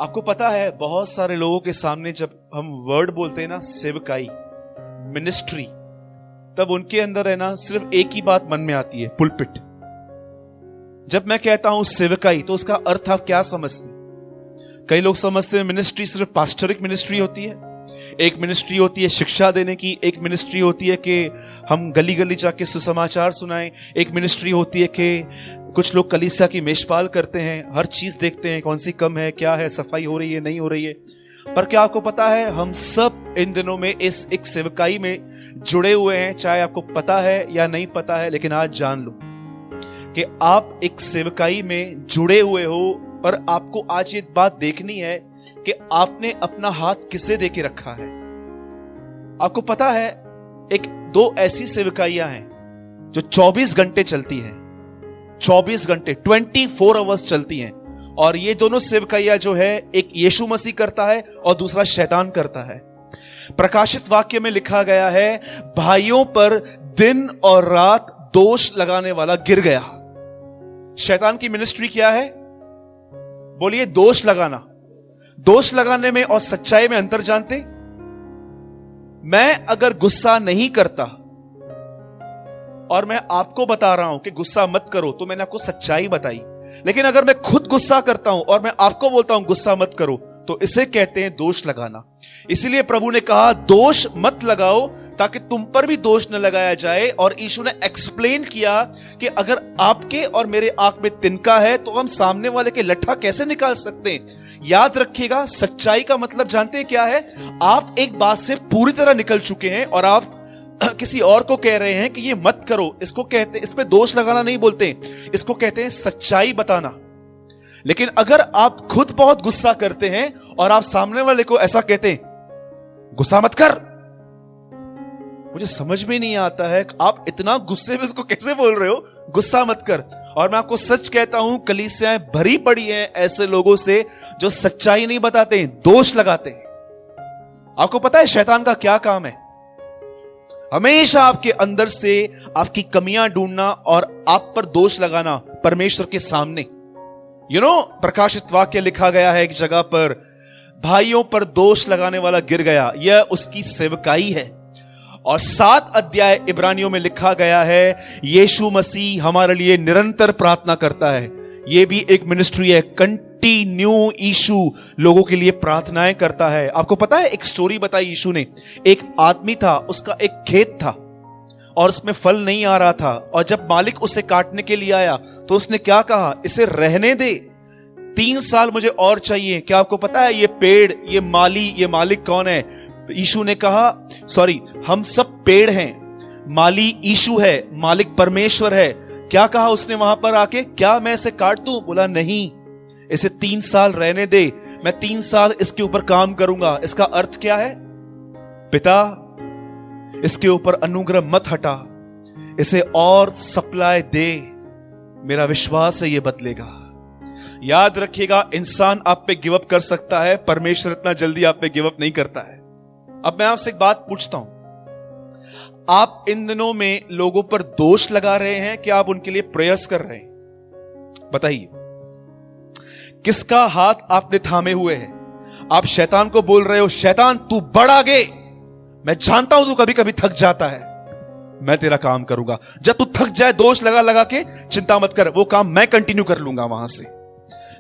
आपको पता है बहुत सारे लोगों के सामने जब हम वर्ड बोलते हैं ना, सेवकाई, मिनिस्ट्री, तब उनके अंदर है ना सिर्फ एक ही बात मन में आती है, पुलपिट। जब मैं कहता हूं सेवकाई तो उसका अर्थ आप क्या समझते हैं? कई लोग समझते हैं मिनिस्ट्री सिर्फ पास्टरिक मिनिस्ट्री होती है, एक मिनिस्ट्री होती है शिक्षा देने की, एक मिनिस्ट्री होती है कि हम गली गली जाके सुसमाचार सुनाएं, एक मिनिस्ट्री होती है कि कुछ लोग कलीसिया की मेषपाल करते हैं, हर चीज देखते हैं कौन सी कम है, क्या है, सफाई हो रही है नहीं हो रही है। पर क्या आपको पता है हम सब इन दिनों में इस एक सेवकाई में जुड़े हुए हैं, चाहे आपको पता है या नहीं पता है, लेकिन आज जान लो कि आप एक सेवकाई में जुड़े हुए हो। और आपको आज ये बात देखनी है कि आपने अपना हाथ किसे देके रखा है। आपको पता है एक दो ऐसी सेवकाइयां हैं जो 24 घंटे चलती हैं, 24 घंटे 24 आवर्स चलती हैं। और ये दोनों सेवकाइयां जो है, एक यीशु मसीह करता है और दूसरा शैतान करता है। प्रकाशित वाक्य में लिखा गया है, भाइयों पर दिन और रात दोष लगाने वाला गिर गया। शैतान की मिनिस्ट्री क्या है? बोलिए, दोष लगाना। दोष लगाने में और सच्चाई में अंतर जानते? मैं अगर गुस्सा नहीं करता और मैं आपको बता रहा हूं कि गुस्सा मत करो, तो मैंने आपको सच्चाई बताई। लेकिन अगर मैं खुद गुस्सा करता हूं और मैं आपको बोलता हूं गुस्सा मत करो, तो इसे कहते हैं दोष लगाना। इसीलिए प्रभु ने कहा दोष मत लगाओ ताकि तुम पर भी दोष न लगाया जाए। और यीशु ने एक्सप्लेन किया कि अगर आपके और मेरे आंख में तिनका है तो हम सामने वाले के लट्ठा कैसे निकाल सकते हैं। याद रखिएगा, सच्चाई का मतलब जानते हैं क्या है? आप एक बात से पूरी तरह निकल चुके हैं और आप किसी और को कह रहे हैं कि ये मत करो। इसको कहते हैं, इस पे दोष लगाना नहीं बोलते, इसको कहते हैं सच्चाई बताना। लेकिन अगर आप खुद बहुत गुस्सा करते हैं और आप सामने वाले को ऐसा कहते हैं गुस्सा मत कर, मुझे समझ में नहीं आता है आप इतना गुस्से में उसको कैसे बोल रहे हो गुस्सा मत कर। और मैं आपको सच कहता हूं, कलीसियाएं भरी पड़ी हैं ऐसे लोगों से जो सच्चाई नहीं बताते हैं, दोष लगाते हैं। आपको पता है शैतान का क्या काम है? हमेशा आपके अंदर से आपकी कमियां ढूंढना और आप पर दोष लगाना परमेश्वर के सामने। प्रकाशित वाक्य लिखा गया है एक जगह पर, भाइयों पर दोष लगाने वाला गिर गया। यह उसकी सेवकाई है। और 7 अध्याय इब्रानियों में लिखा गया है, यीशु मसीह हमारे लिए निरंतर प्रार्थना करता है। यह भी एक मिनिस्ट्री है, कंटिन्यू यीशु लोगों के लिए प्रार्थनाएं करता है। आपको पता है एक स्टोरी बताई यीशु ने। एक आदमी था, उसका एक खेत था और उसमें फल नहीं आ रहा था। और जब मालिक उसे काटने के लिए आया तो उसने क्या कहा? इसे रहने दे, 3 साल मुझे और चाहिए। क्या आपको पता है ये पेड़, ये माली, ये मालिक कौन है? यीशु ने कहा, सॉरी, हम सब पेड़ हैं, माली यीशु है, मालिक परमेश्वर है। क्या कहा उसने वहां पर आके? क्या मैं इसे काट दूं? बोला नहीं, इसे 3 साल रहने दे, मैं 3 साल इसके ऊपर काम करूंगा। इसका अर्थ क्या है? पिता, इसके ऊपर अनुग्रह मत हटा, इसे और सप्लाई दे, मेरा विश्वास है ये बदलेगा। याद रखिएगा, इंसान आप पे गिव अप कर सकता है, परमेश्वर इतना जल्दी आप पे गिव अप नहीं करता है। अब मैं आपसे एक बात पूछता हूं, आप इन दिनों में लोगों पर दोष लगा रहे हैं कि आप उनके लिए प्रेयर्स कर रहे हैं? बताइए, किसका हाथ आपने थामे हुए हैं? आप शैतान को बोल रहे हो, शैतान तू बढ़ आगे, मैं जानता हूं तू कभी कभी थक जाता है, मैं तेरा काम करूंगा। जब तू थक जाए दोष लगा लगा के, चिंता मत कर, वो काम मैं कंटिन्यू कर लूंगा वहां से।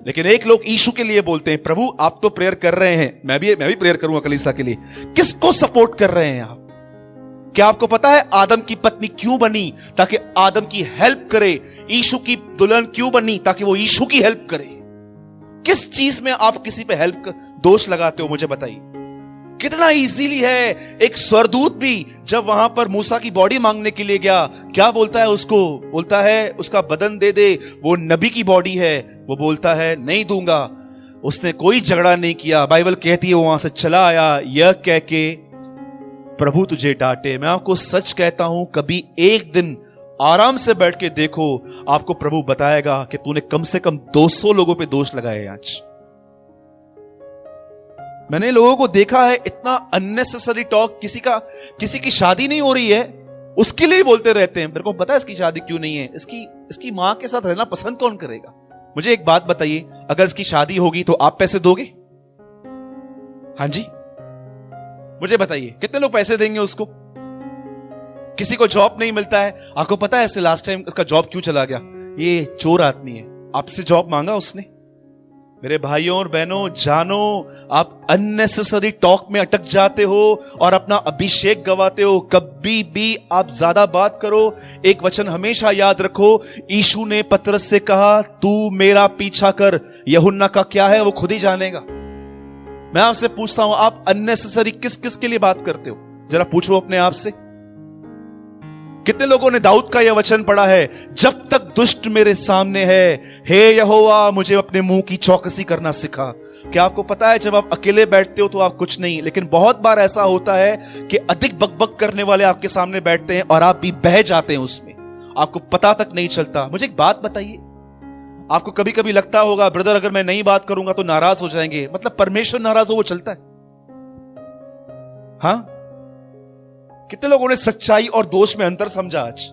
लेकिन एक लोग यीशु के लिए बोलते हैं, प्रभु आप तो प्रेयर कर रहे हैं, मैं भी प्रेयर करूंगा कलीसिया के लिए। किसको सपोर्ट कर रहे हैं आप? क्या आपको पता है आदम की पत्नी क्यों बनी? ताकि आदम की हेल्प करे। यीशु की दुल्हन क्यों बनी? ताकि वो यीशु की हेल्प करे। किस चीज में आप किसी पे दोष लगाते हो? मुझे बताइए। कितना इजीली है। एक स्वर्गदूत भी जब वहां पर मूसा की बॉडी मांगने के लिए गया, क्या बोलता है उसको? बोलता है उसका बदन दे दे, वो नबी की बॉडी है। वो बोलता है नहीं दूंगा। उसने कोई झगड़ा नहीं किया। बाइबल कहती है वो वहां से चला आया, यह कह के प्रभु तुझे डांटे। मैं आपको सच कहता हूं, कभी एक दिन आराम से बैठ के देखो, आपको प्रभु बताएगा कि तूने कम से कम 200 लोगों पे दोष लगाए आज। मैंने लोगों को देखा है इतना अननेसेसरी टॉक, किसी की शादी नहीं हो रही है उसके लिए बोलते रहते हैं। मेरे को पता है इसकी शादी क्यों नहीं है, इसकी मां के साथ रहना पसंद कौन करेगा? मुझे एक बात बताइए, अगर इसकी शादी होगी तो आप पैसे दोगे? हाँ जी, मुझे बताइए कितने लोग पैसे देंगे उसको? किसी को जॉब नहीं मिलता है, आपको पता है ऐसे लास्ट टाइम उसका जॉब क्यों चला गया? ये चोर आदमी है, आपसे जॉब मांगा उसने। मेरे भाइयों और बहनों, जानो आप अननेसेसरी टॉक में अटक जाते हो और अपना अभिषेक गवाते हो। कभी भी आप ज्यादा बात करो, एक वचन हमेशा याद रखो, यीशु ने पतरस से कहा तू मेरा पीछा कर, यूहन्ना का क्या है वो खुद ही जानेगा। मैं आपसे पूछता हूं, आप अननेसेसरी किस किस के लिए बात करते हो? जरा पूछो अपने आप से। कितने लोगों ने दाऊद का यह वचन पढ़ा है, जब तक दुष्ट मेरे सामने है, हे यहोवा मुझे अपने मुंह की चौकसी करना सिखा। क्या आपको पता है जब आप अकेले बैठते हो तो आप कुछ नहीं, लेकिन बहुत बार ऐसा होता है कि अधिक बकबक करने वाले आपके सामने बैठते हैं और आप भी बह जाते हैं उसमें, आपको पता तक नहीं चलता। मुझे एक बात बताइए, आपको कभी कभी लगता होगा ब्रदर अगर मैं नहीं बात करूंगा तो नाराज हो जाएंगे, मतलब परमेश्वर नाराज हो वो चलता है? हाँ, कितने लोगों ने सच्चाई और दोष में अंतर समझा आज?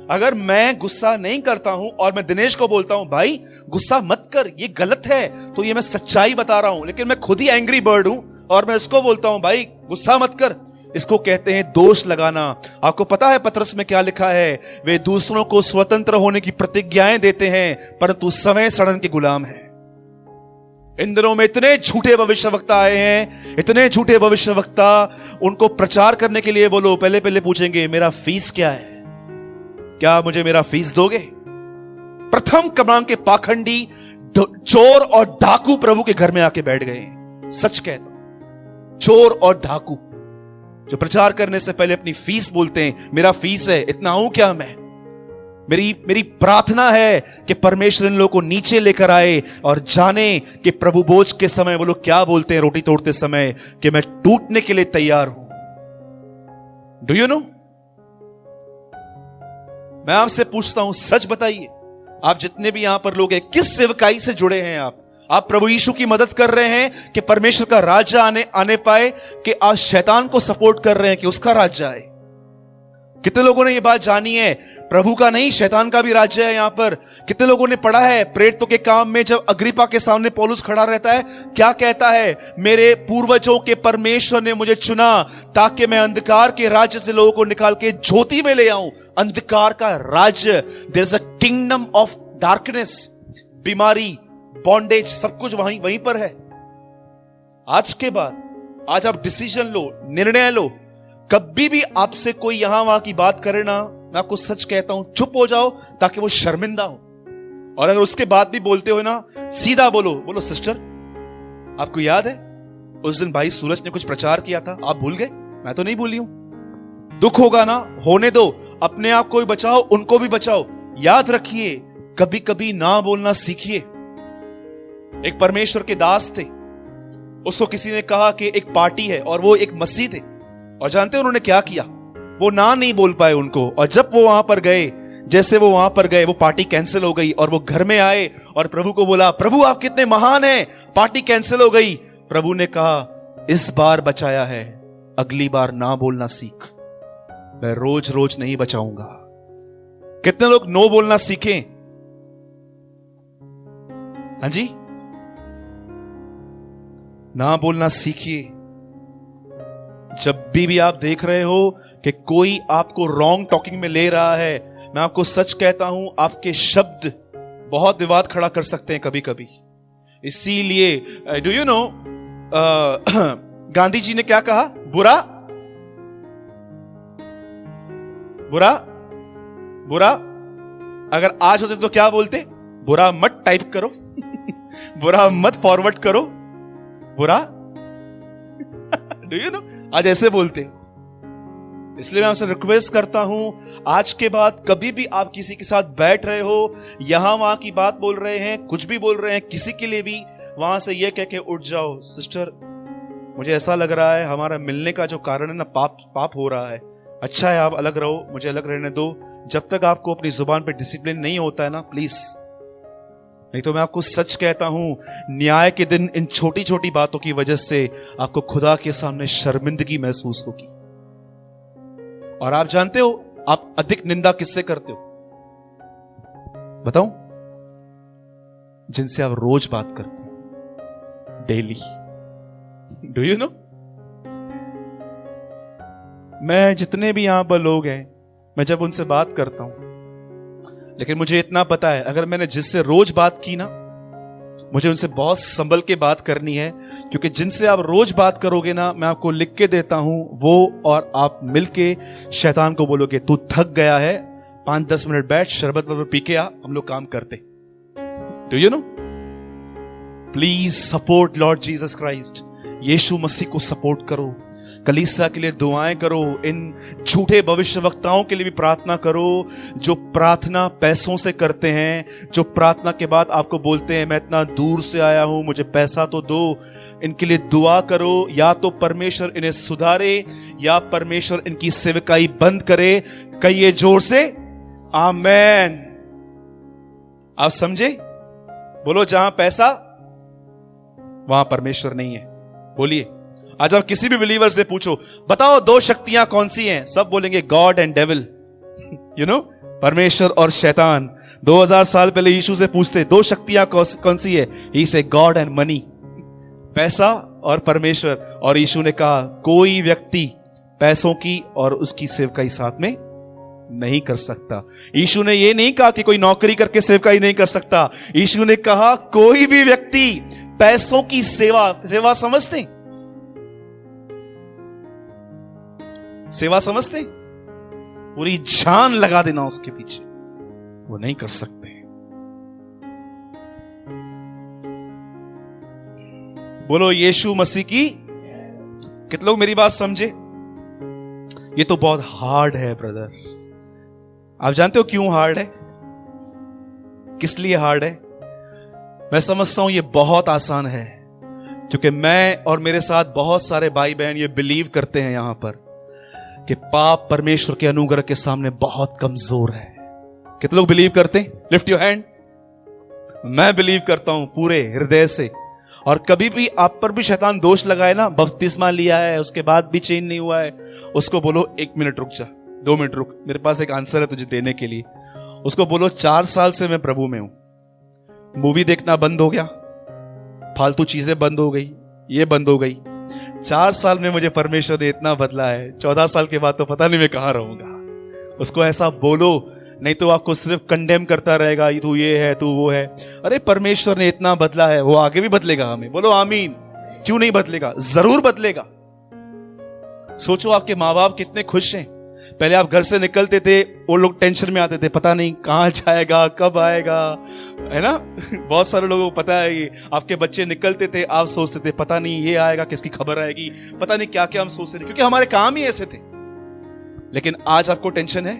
अगर मैं गुस्सा नहीं करता हूं और मैं दिनेश को बोलता हूं भाई गुस्सा मत कर, ये गलत है, तो ये मैं सच्चाई बता रहा हूं, लेकिन मैं खुद ही एंग्री बर्ड हूं और मैं उसको बोलता हूं भाई गुस्सा मत कर, इसको कहते हैं दोष लगाना। आपको पता है पतरस में क्या लिखा है? वे दूसरों को स्वतंत्र होने की प्रतिज्ञाएं देते हैं परंतु समय सड़न के गुलाम है। इन दिनों में इतने झूठे भविष्यवक्ता आए हैं, इतने झूठे भविष्यवक्ता, उनको प्रचार करने के लिए बोलो पहले पहले पूछेंगे मेरा फीस क्या है, क्या मुझे मेरा फीस दोगे? प्रथम क्रमांक के पाखंडी चोर और डाकू प्रभु के घर में आके बैठ गए। सच कहता हूं, चोर और डाकू जो प्रचार करने से पहले अपनी फीस बोलते हैं, मेरा फीस है, इतना हूं क्या मैं? मेरी प्रार्थना है कि परमेश्वर इन लोगों को नीचे लेकर आए और जाने कि प्रभु भोज के समय वो लोग क्या बोलते हैं रोटी तोड़ते समय, कि मैं टूटने के लिए तैयार हूं। Do you no? मैं आपसे पूछता हूं, सच बताइए, आप जितने भी यहां पर लोग हैं, किस सेवकाई से जुड़े हैं आप प्रभु यीशु की मदद कर रहे हैं कि परमेश्वर का राज्य आने पाए, कि आप शैतान को सपोर्ट कर रहे हैं कि उसका राज्य आए? कितने लोगों ने यह बात जानी है? प्रभु का नहीं शैतान का भी राज्य है यहां पर। कितने लोगों ने पढ़ा है प्रेरितों के काम में, जब अग्रिपा के सामने पौलुस खड़ा रहता है, क्या कहता है? मेरे पूर्वजों के परमेश्वर ने मुझे चुना ताकि मैं अंधकार के राज्य से लोगों को निकाल के ज्योति में ले आऊं। अंधकार का राज्य, there is a kingdom of darkness. बीमारी, बॉन्डेज, सब कुछ वहीं पर है। आज के बाद आज आप डिसीजन लो, निर्णय लो। कभी भी आपसे कोई यहां वहां की बात करे ना, मैं आपको सच कहता हूं, चुप हो जाओ ताकि वो शर्मिंदा हो। और अगर उसके बाद भी बोलते हो ना, सीधा बोलो सिस्टर आपको याद है उस दिन भाई सूरज ने कुछ प्रचार किया था, आप भूल गए? मैं तो नहीं भूली हूं। दुख होगा ना, होने दो, अपने आप को भी बचाओ, उनको भी बचाओ। याद रखिए, कभी कभी ना बोलना सीखिए। एक परमेश्वर के दास थे, उसको किसी ने कहा कि एक पार्टी है और वो एक मस्जिद है, और जानते हैं उन्होंने क्या किया? वो ना नहीं बोल पाए उनको, और जब वो वहां पर गए, जैसे वो वहां पर गए, वो पार्टी कैंसिल हो गई और वो घर में आए और प्रभु को बोला, प्रभु आप कितने महान हैं, पार्टी कैंसिल हो गई। प्रभु ने कहा, इस बार बचाया है, अगली बार ना बोलना सीख, मैं रोज रोज नहीं बचाऊंगा। कितने लोग नो बोलना सीखें? हाँ जी, ना बोलना सीखिए। जब भी आप देख रहे हो कि कोई आपको रॉन्ग टॉकिंग में ले रहा है, मैं आपको सच कहता हूं, आपके शब्द बहुत विवाद खड़ा कर सकते हैं कभी कभी। इसीलिए do you no Gandhi ji ने क्या कहा? बुरा बुरा बुरा अगर आज होते तो क्या बोलते? बुरा मत टाइप करो बुरा मत फॉरवर्ड करो, बुरा डू यू नो, आज ऐसे बोलते। इसलिए मैं आपसे रिक्वेस्ट करता हूं, आज के बाद कभी भी आप किसी के साथ बैठ रहे हो, यहां वहां की बात बोल रहे हैं, कुछ भी बोल रहे हैं किसी के लिए भी, वहां से यह कह के उठ जाओ, सिस्टर मुझे ऐसा लग रहा है हमारा मिलने का जो कारण है ना, पाप हो रहा है। अच्छा है आप अलग रहो, मुझे अलग रहने दो। जब तक आपको अपनी जुबान पे डिसिप्लिन नहीं होता है ना, प्लीज, नहीं तो मैं आपको सच कहता हूं, न्याय के दिन इन छोटी छोटी बातों की वजह से आपको खुदा के सामने शर्मिंदगी महसूस होगी। और आप जानते हो आप अधिक निंदा किससे करते हो? बताऊं? जिनसे आप रोज बात करते हो, डेली, डू यू नो? मैं जितने भी यहां पर लोग हैं, मैं जब उनसे बात करता हूं, लेकिन मुझे इतना पता है, अगर मैंने जिससे रोज बात की ना, मुझे उनसे बहुत संभल के बात करनी है, क्योंकि जिनसे आप रोज बात करोगे ना, मैं आपको लिख के देता हूं, वो और आप मिलके शैतान को बोलोगे तू थक गया है, 5-10 मिनट बैठ, शरबत वरबत पी के आ, हम लोग काम करते। Do you know? Please support Lord Jesus Christ. यीशु मसीह को सपोर्ट करो, कलीसिया के लिए दुआएं करो, इन झूठे भविष्यवक्ताओं के लिए भी प्रार्थना करो, जो प्रार्थना पैसों से करते हैं, जो प्रार्थना के बाद आपको बोलते हैं मैं इतना दूर से आया हूं, मुझे पैसा तो दो। इनके लिए दुआ करो, या तो परमेश्वर इन्हें सुधारे या परमेश्वर इनकी सेवकाई बंद करे। कहिए जोर से आमेन। आप समझे? बोलो जहां पैसा वहां परमेश्वर नहीं है। बोलिए। आज आप किसी भी बिलीवर से पूछो, बताओ 2 शक्तियां कौन सी हैं, सब बोलेंगे God and devil. You know, परमेश्वर और शैतान। 2000 साल पहले यीशु से पूछते 2 शक्तियां कौन सी है, ही से गॉड एंड मनी, पैसा और परमेश्वर। और यीशु ने कहा कोई व्यक्ति पैसों की और उसकी सेवकाई साथ में नहीं कर सकता। यीशु ने यह नहीं कहा कि कोई नौकरी करके सेवकाई नहीं कर सकता। यीशु ने कहा कोई भी व्यक्ति पैसों की सेवा समझते, सेवा समझते, पूरी जान लगा देना उसके पीछे, वो नहीं कर सकते। बोलो यीशु मसीह की। कितने लोग मेरी बात समझे? ये तो बहुत हार्ड है ब्रदर। आप जानते हो क्यों हार्ड है? किस लिए हार्ड है? मैं समझता हूं ये बहुत आसान है, क्योंकि मैं और मेरे साथ बहुत सारे भाई बहन ये बिलीव करते हैं यहां पर कि पाप परमेश्वर के अनुग्रह के सामने बहुत कमजोर है। कितने लोग बिलीव करते हैं? Lift your hand. मैं बिलीव करता हूं पूरे हृदय से। और कभी भी आप पर भी शैतान दोष लगाए ना, बपतिस्मा लिया है उसके बाद भी चेंज नहीं हुआ है, उसको बोलो 1 मिनट रुक जा, 2 मिनट रुक, मेरे पास एक आंसर है तुझे देने के लिए। उसको बोलो 4 साल से मैं प्रभु में हूं, मूवी देखना बंद हो गया, फालतू चीजें बंद हो गई, ये बंद हो गई। 4 साल में मुझे परमेश्वर ने इतना बदला है, 14 साल के बाद तो पता नहीं मैं कहां रहूंगा। उसको ऐसा बोलो, नहीं तो आपको सिर्फ कंडेम करता रहेगा, तू ये है तू वो है। अरे परमेश्वर ने इतना बदला है, वो आगे भी बदलेगा हमें। बोलो आमीन। क्यों नहीं बदलेगा? जरूर बदलेगा। सोचो आपके माँ बाप कितने खुश हैं। पहले आप घर से निकलते थे, वो लोग टेंशन में आते थे, पता नहीं कहां जाएगा, कब आएगा, है ना। बहुत सारे लोगों को पता है, आपके बच्चे निकलते थे, आप सोचते थे पता नहीं ये आएगा, किसकी खबर आएगी, पता नहीं क्या क्या हम सोचते थे, क्योंकि हमारे काम ही ऐसे थे। लेकिन आज आपको टेंशन है।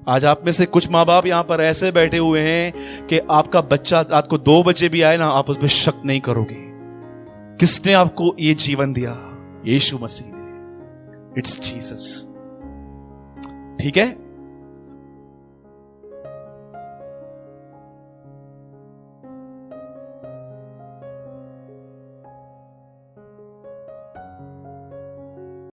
आज आप में से कुछ माँ बाप यहां पर ऐसे बैठे हुए हैं कि आपका बच्चा रात को 2 बजे भी आए ना, आप उस पर शक नहीं करोगे। किसने आपको ये जीवन दिया? यीशु मसीह ने। It's Jesus. ठीक है।